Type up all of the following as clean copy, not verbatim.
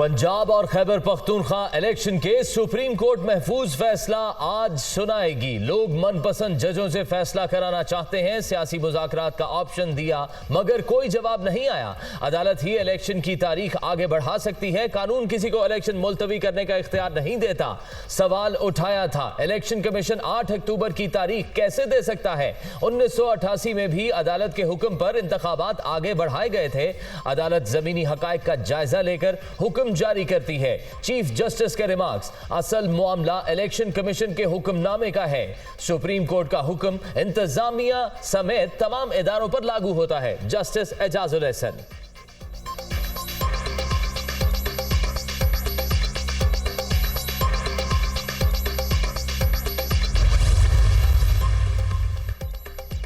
पंजाब और खैबर पख्तूनख्वा इलेक्शन के supreme court महफूज फैसला आज सुनाएगी। लोग मनपसंद जजों से फैसला कराना चाहते हैं। सियासी मुज़ाकरात का ऑप्शन दिया मगर कोई जवाब नहीं आया। अदालत ही इलेक्शन की तारीख आगे बढ़ा सकती है। कानून किसी को इलेक्शन मुलतवी करने का इख्तियार नहीं देता। सवाल उठाया था इलेक्शन कमीशन 8 अक्टूबर की तारीख कैसे दे सकता है। 1988 में भी अदालत के हुक्म पर इंतखाबात आगे बढ़ाए गए थे। अदालत जमीनी हकायक का जायजा लेकर हुक्म जारी करती है। चीफ जस्टिस के रिमार्क्स, असल मामला इलेक्शन कमीशन के हुक्मनामे का है। सुप्रीम कोर्ट का हुक्म इंतजामिया समेत तमाम इदारों पर लागू होता है। जस्टिस एजाजुल एहसन।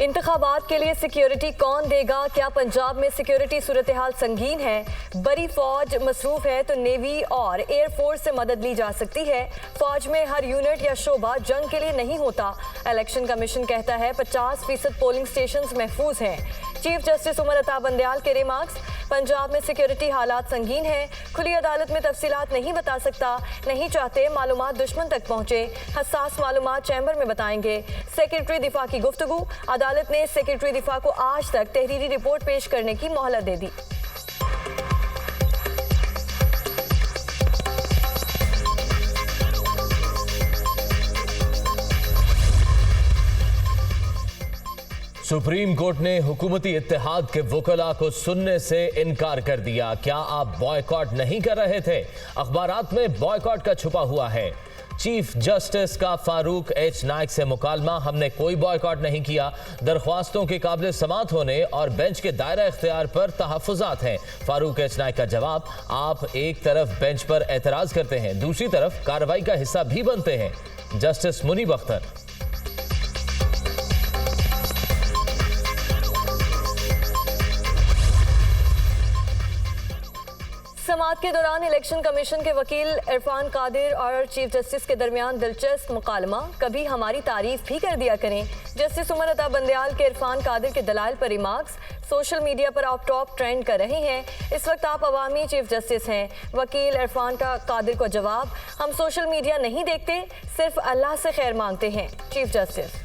इंतखाबात के लिए सिक्योरिटी कौन देगा? क्या पंजाब में सिक्योरिटी सूरत हाल संगीन है? बड़ी फौज मसरूफ है तो नेवी और एयरफोर्स से मदद ली जा सकती है। फौज में हर यूनिट या शोबा जंग के लिए नहीं होता। इलेक्शन कमीशन कहता है 50% पोलिंग स्टेशंस महफूज हैं। चीफ जस्टिस उमर अता बंदयाल के रिमार्क्स, पंजाब में सिक्योरिटी हालात संगीन है। खुली अदालत में तफसीलात नहीं बता सकता। नहीं चाहते मालूमात दुश्मन तक पहुंचे। हसास मालूमात चैम्बर में बताएंगे। सेक्रेटरी दिफा की गुफ्तगू, अदालत ने सेक्रेटरी दिफा को आज तक तहरीरी रिपोर्ट पेश करने की मोहलत दे दी। सुप्रीम कोर्ट ने हुकूमती इत्तेहाद के वकला को सुनने से इनकार कर दिया। क्या आप बॉयकॉट नहीं कर रहे थे? अखबारात में बॉयकॉट का छुपा हुआ है। चीफ जस्टिस का फारूक एच नाइक से मुकालमा, हमने कोई बॉयकॉट नहीं किया। दरख्वास्तों के काबिल समात होने और बेंच के दायरा इख्तियार पर तहफ़्फ़ुज़ात हैं। फारूक एच नाइक का जवाब, आप एक तरफ बेंच पर एतराज़ करते हैं, दूसरी तरफ कार्रवाई का हिस्सा भी बनते हैं। जस्टिस मुनीब अख्तर। समाअत के दौरान इलेक्शन कमीशन के वकील इरफान कादिर और चीफ जस्टिस के दरमियान दिलचस्प मुकालमा, कभी हमारी तारीफ भी कर दिया करें। जस्टिस उमर अता बंदयाल के इरफान कादिर के दलाइल पर रिमार्क्स, सोशल मीडिया पर आप टॉप ट्रेंड कर रहे हैं। इस वक्त आप अवामी चीफ जस्टिस हैं। वकील इरफान का कादिर को जवाब, हम सोशल मीडिया नहीं देखते, सिर्फ अल्लाह से खैर मांगते हैं। Chief justice.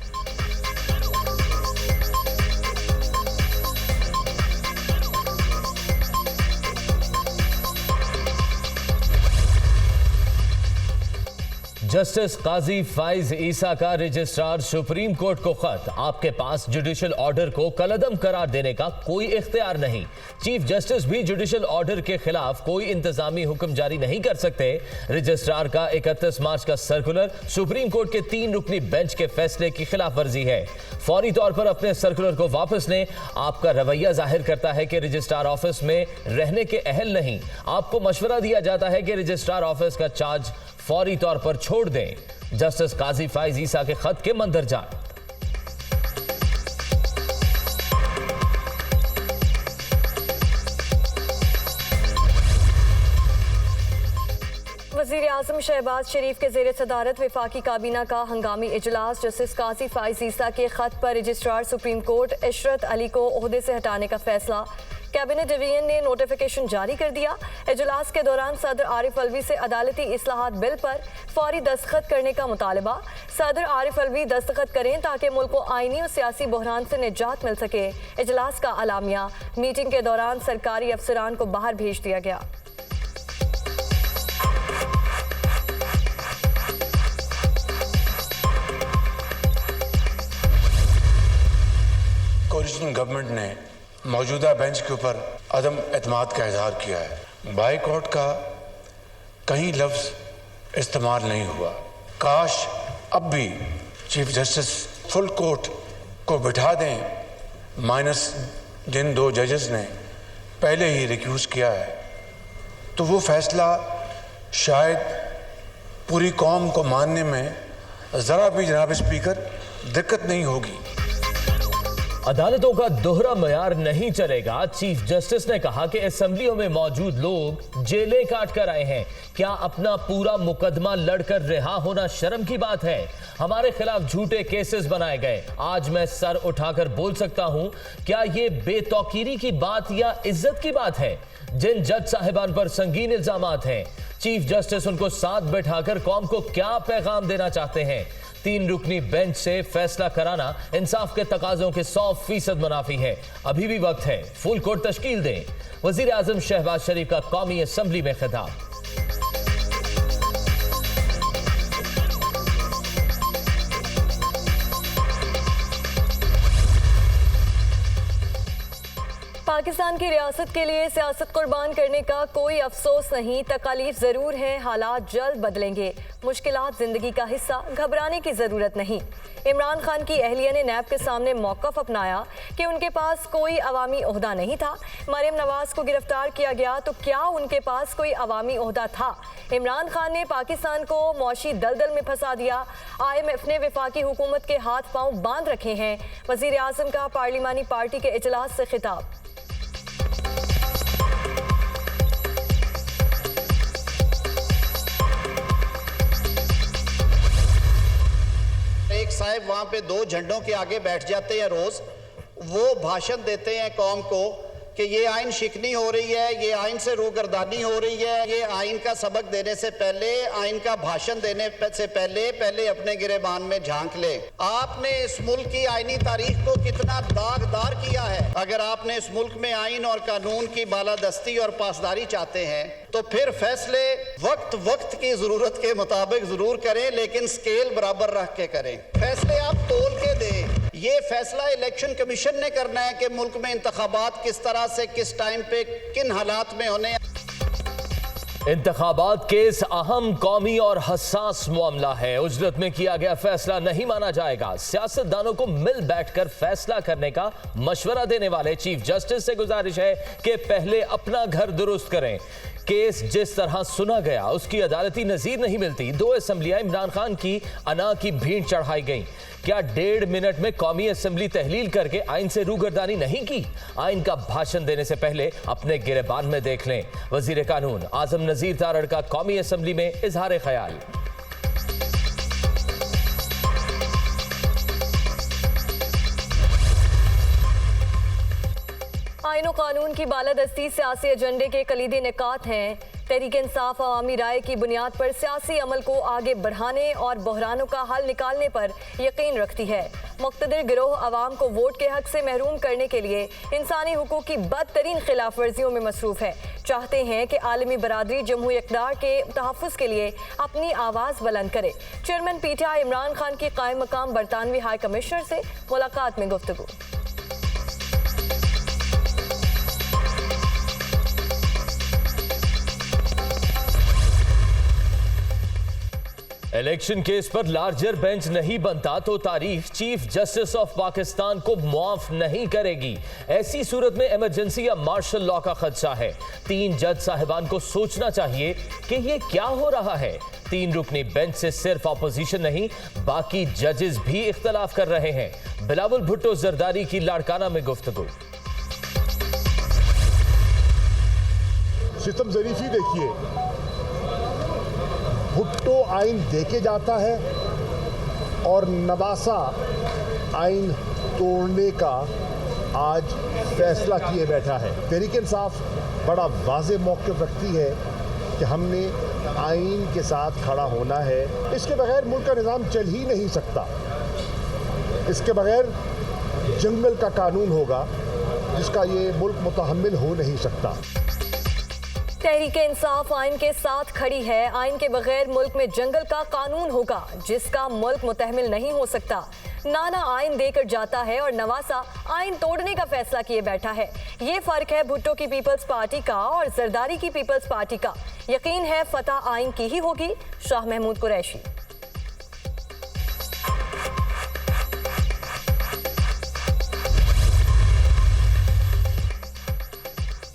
जस्टिस काजी फाइज ईसा का रजिस्ट्रार सुप्रीम कोर्ट को खत, आपके पास जुडिशल ऑर्डर को कलअदम करार देने का कोई इख्तियार नहीं। चीफ जस्टिस भी जुडिशल ऑर्डर के खिलाफ कोई इंतजामी हुक्म जारी नहीं कर सकते। रजिस्ट्रार का 31 मार्च का सर्कुलर सुप्रीम कोर्ट के 3 रुकनी बेंच के फैसले की खिलाफ वर्जी है। फौरी तौर पर अपने सर्कुलर को वापस लें। आपका रवैया जाहिर करता है कि रजिस्ट्रार ऑफिस में रहने के अहल नहीं। आपको मशवरा दिया जाता है कि रजिस्ट्रार ऑफिस का चार्ज फौरी तौर पर छोड़ दें। जस्टिस काजी फाइज ईसा के खत के मंदरजात। वज़ीर आज़म शहबाज शरीफ के ज़ेर सदारत वफाकी काबीना का हंगामी इजलास। जस्टिस काजी फाइज ईसा के खत पर registrar supreme court Ishrat Ali को ओहदे से हटाने का फैसला। कैबिनेट डिवीजन ने नोटिफिकेशन जारी कर दिया। इजलास के दौरान सदर आरिफ अलवी से अदालती इस्लाहात बिल पर फौरी दस्तखत करने का मुतालबा। सदर आरिफ अलवी दस्तखत करें ताकि मुल्क को आईनी और सियासी बहरान से निजात मिल सके। इजलास का अलामिया, मीटिंग के दौरान सरकारी अफसरान को बाहर भेज दिया गया। कोलिशन गवर्नमेंट ने मौजूदा बेंच के ऊपर अदम एतमाद का इजहार किया है। बाइकआउट का कहीं लफ्ज़ इस्तेमाल नहीं हुआ। काश अब भी चीफ जस्टिस फुल कोर्ट को बिठा दें, माइनस जिन 2 जजेस ने पहले ही रिक्यूज किया है, तो वो फैसला शायद पूरी कौम को मानने में ज़रा भी जनाब स्पीकर दिक्कत नहीं होगी। अदालतों का दोहरा मयार नहीं चलेगा। चीफ जस्टिस ने कहा कि असेंबलियों में मौजूद लोग जेलें काट कर आए हैं। क्या अपना पूरा मुकदमा लड़कर रिहा होना शर्म की बात है? हमारे खिलाफ झूठे केसेस बनाए गए। आज मैं सर उठाकर बोल सकता हूं, क्या यह बेतौकीरी की बात या इज्जत की बात है? जिन जज साहिबान पर संगीन इल्जामात हैं, चीफ जस्टिस उनको साथ बैठाकर कौम को क्या पैगाम देना चाहते हैं? 3 रुकनी बेंच से फैसला कराना इंसाफ के तकाजों के 100% मुनाफी है। अभी भी वक्त है, फुल कोर्ट तश्कील दें। वजीर आजम शहबाज शरीफ का कौमी असेंबली में खिताब। पाकिस्तान की रियासत के लिए सियासत कुर्बान करने का कोई अफसोस नहीं। तकालीफ जरूर हैं, हालात जल्द बदलेंगे। मुश्किलात जिंदगी का हिस्सा, घबराने की जरूरत नहीं। इमरान खान की अहलिया ने नैब के सामने मौक़िफ़ अपनाया कि उनके पास कोई अवामी ओहदा नहीं था। मरियम नवाज को गिरफ्तार किया गया तो क्या उनके पास कोई अवामी ओहदा था? इमरान खान ने पाकिस्तान को मौशी दलदल में फंसा दिया। IMF ने वफाकी हुकूमत के हाथ पांव बांध रखे हैं। वज़ीर आज़म का पार्लिमानी पार्टी के इजलास से खिताब। एक साहब वहां पे 2 झंडों के आगे बैठ जाते हैं रोज, वो भाषण देते हैं कौम को कि ये आइन शिकनी हो रही है, ये आइन से रूगर्दानी हो रही है। ये आइन का सबक देने से पहले, आइन का भाषण देने से पहले अपने गिरेबान में झांक ले। आपने इस मुल्क की आइनी तारीख को कितना दागदार किया है। अगर आपने इस मुल्क में आइन और कानून की बालादस्ती और पासदारी चाहते हैं तो फिर फैसले वक्त की जरूरत के मुताबिक जरूर करें, लेकिन स्केल बराबर रख के करें। फैसले आप तोल के दें। ये फैसला इलेक्शन कमीशन ने करना है कि मुल्क में इंतखाबात किस तरह से, किस टाइम पे, किन हालात में होने। इंतखाबात केस अहम कौमी और हसास मामला है। उजरत में किया गया फैसला नहीं माना जाएगा। सियासतदानों को मिल बैठकर फैसला करने का मशवरा देने वाले चीफ जस्टिस से गुजारिश है कि पहले अपना घर दुरुस्त करें। केस जिस तरह सुना गया उसकी अदालती नजीर नहीं मिलती। 2 असेंबलियां इमरान खान की अना की भीड़ चढ़ाई गई। क्या 1.5 मिनट में कौमी असेंबली तहलील करके आइन से रूगर्दानी नहीं की? आइन का भाषण देने से पहले अपने गिरेबान में देख लें। वजीर कानून आजम नजीर तारड़ का कौमी असेंबली में इजहार ख्याल। आइन और कानून की बालादस्ती सियासी एजेंडे के कलीदी निकात हैं। तहरीक इंसाफ अवामी राय की बुनियाद पर सियासी अमल को आगे बढ़ाने और बहरानों का हल निकालने पर यकीन रखती है। मुक़्तदिर गिरोह अवाम को वोट के हक से महरूम करने के लिए इंसानी हुकूक की बदतरीन खिलाफ वर्जियों में मसरूफ़ है। चाहते हैं कि आलमी बरादरी जमहूरी इक़्तिदार के तहफ़्फ़ुज़ के लिए अपनी आवाज़ बुलंद करे। चेयरमैन PTI इमरान खान की कायम मकाम बरतानवी हाई कमिश्नर से मुलाकात में गुफ्तगू। इलेक्शन केस पर लार्जर बेंच नहीं बनता तो तारीख चीफ जस्टिस ऑफ पाकिस्तान को मुआफ नहीं करेगी। ऐसी सूरत में इमरजेंसी या मार्शल लॉ का खदशा है। 3 जज साहिबान को सोचना चाहिए कि ये क्या हो रहा है। 3 रुकनी बेंच से सिर्फ अपोजिशन नहीं, बाकी जजेस भी इख्तलाफ कर रहे हैं। बिलावल भुट्टो जरदारी की लाड़काना में गुफ्तगू। सिस्टम ज़रीफ़ी देखिए, भुट्टो आइन देके जाता है और नवासा आइन तोड़ने का आज फैसला किए बैठा है। तहरीक इंसाफ बड़ा वाज़ेह मौक़िफ़ रखती है कि हमने आइन के साथ खड़ा होना है। इसके बगैर मुल्क का निज़ाम चल ही नहीं सकता। इसके बगैर जंगल का कानून होगा जिसका ये मुल्क मुतहम्मिल हो नहीं सकता। तहरीक इंसाफ आइन के साथ खड़ी है। आइन के बगैर मुल्क में जंगल का कानून होगा जिसका मुल्क मुतहम्मिल नहीं हो सकता। नाना आइन देकर जाता है और नवासा आइन तोड़ने का फैसला किए बैठा है। ये फर्क है भुट्टो की पीपल्स पार्टी का और जरदारी की पीपल्स पार्टी का। यकीन है फतह आइन की ही होगी। शाह महमूद कुरैशी।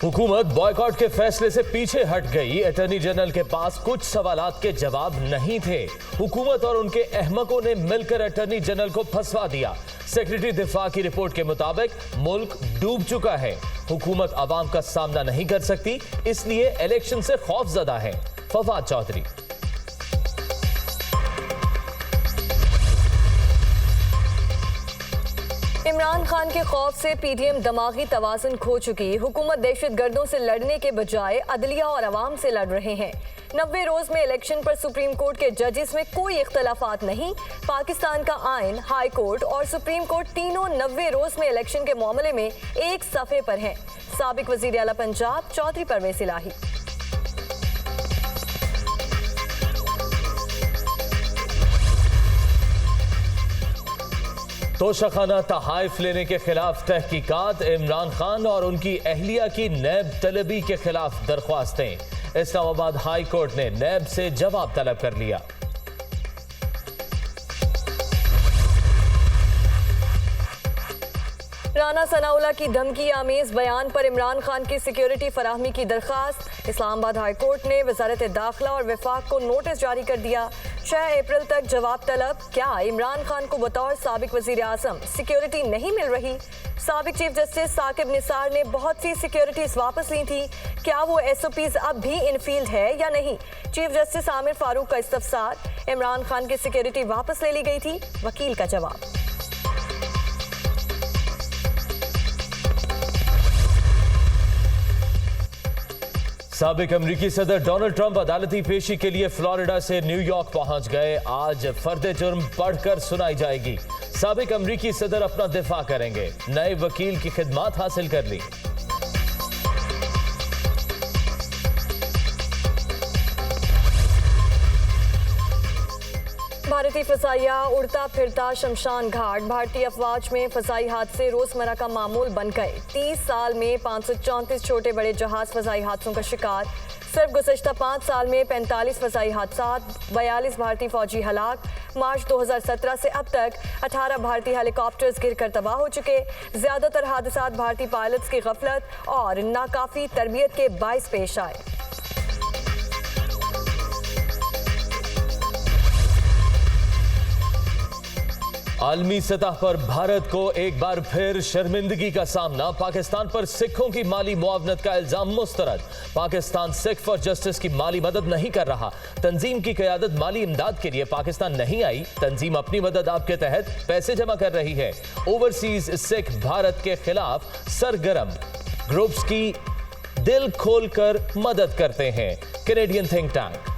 हुकूमत बॉयकॉट के फैसले से पीछे हट गई। अटॉर्नी जनरल के पास कुछ सवालात के जवाब नहीं थे। हुकूमत और उनके अहमकों ने मिलकर अटॉर्नी जनरल को फंसवा दिया। सेक्रेटरी दिफा की रिपोर्ट के मुताबिक मुल्क डूब चुका है। हुकूमत अवाम का सामना नहीं कर सकती, इसलिए इलेक्शन से खौफजदा है। फवाद चौधरी। इमरान खान के खौफ से पीडीएम दिमागी तवाज़ुन खो चुकी। हुकूमत दहशतगर्दों से लड़ने के बजाय अदलिया और अवाम से लड़ रहे हैं। 90 रोज में इलेक्शन पर सुप्रीम कोर्ट के जजेस में कोई इख्तलाफात नहीं। पाकिस्तान का आइन, हाई कोर्ट और सुप्रीम कोर्ट तीनों 90 रोज में इलेक्शन के मामले में एक सफ़े पर हैं। साबिक वज़ीर आला पंजाब चौधरी परवेज़ इलाही। तोशाखाना तहाइफ लेने के खिलाफ तहकीकात। इमरान खान और उनकी अहलिया की नैब तलबी के खिलाफ दरख्वास्तें। इस्लामाबाद हाई कोर्ट ने नैब से जवाब तलब कर लिया। राना सनाउल्लाह की धमकी आमेज बयान पर इमरान खान की सिक्योरिटी फराहमी की दरखास्त। इस्लामाबाद हाई कोर्ट ने वजारत दाखिला और वफाक को नोटिस जारी कर दिया। 6 अप्रैल तक जवाब तलब। क्या इमरान खान को बतौर साबिक वजीर आजम सिक्योरिटी नहीं मिल रही? साबिक चीफ जस्टिस साकिब निसार ने बहुत सी सिक्योरिटीज वापस ली थी। क्या वो SOPs अब भी इनफील्ड है या नहीं? चीफ जस्टिस आमिर फारूक का इस्तफसार। इमरान खान की सिक्योरिटी वापस ले ली गई थी, वकील का जवाब। साबिक अमरीकी सदर डोनाल्ड ट्रंप अदालती पेशी के लिए फ्लोरिडा से न्यूयॉर्क पहुंच गए। आज फर्द जुर्म पढ़कर सुनाई जाएगी। साबिक अमरीकी सदर अपना दिफा करेंगे। नए वकील की खिदमात हासिल कर ली। भारतीय फजाइया उड़ता फिरता शमशान घाट। भारतीय अफवाज में फजाई हादसे रोजमर्रा का मामूल बन गए। 30 साल में 534 छोटे बड़े जहाज फजाई हादसों का शिकार। सिर्फ गुज़श्ता 5 साल में 45 फजाई हादसा, 42 भारतीय फौजी हलाक। मार्च 2017 से अब तक 18 भारतीय हेलीकॉप्टर्स गिरकर तबाह हो चुके। ज्यादातर हादसा भारतीय पायलट्स की गफलत और नाकाफी तरबियत के बाइस पेश आए। आलमी सतह पर भारत को एक बार फिर शर्मिंदगी का सामना। पाकिस्तान पर सिखों की माली मुआवनत का इल्जाम मुस्तरद। पाकिस्तान सिख फॉर जस्टिस की माली मदद नहीं कर रहा। तंजीम की क़यादत माली इमदाद के लिए पाकिस्तान नहीं आई। तंजीम अपनी मदद आपके तहत पैसे जमा कर रही है। ओवरसीज सिख भारत के खिलाफ सरगर्म। ग्रुप्स की दिल खोलकर मदद करते हैं। Canadian think tank.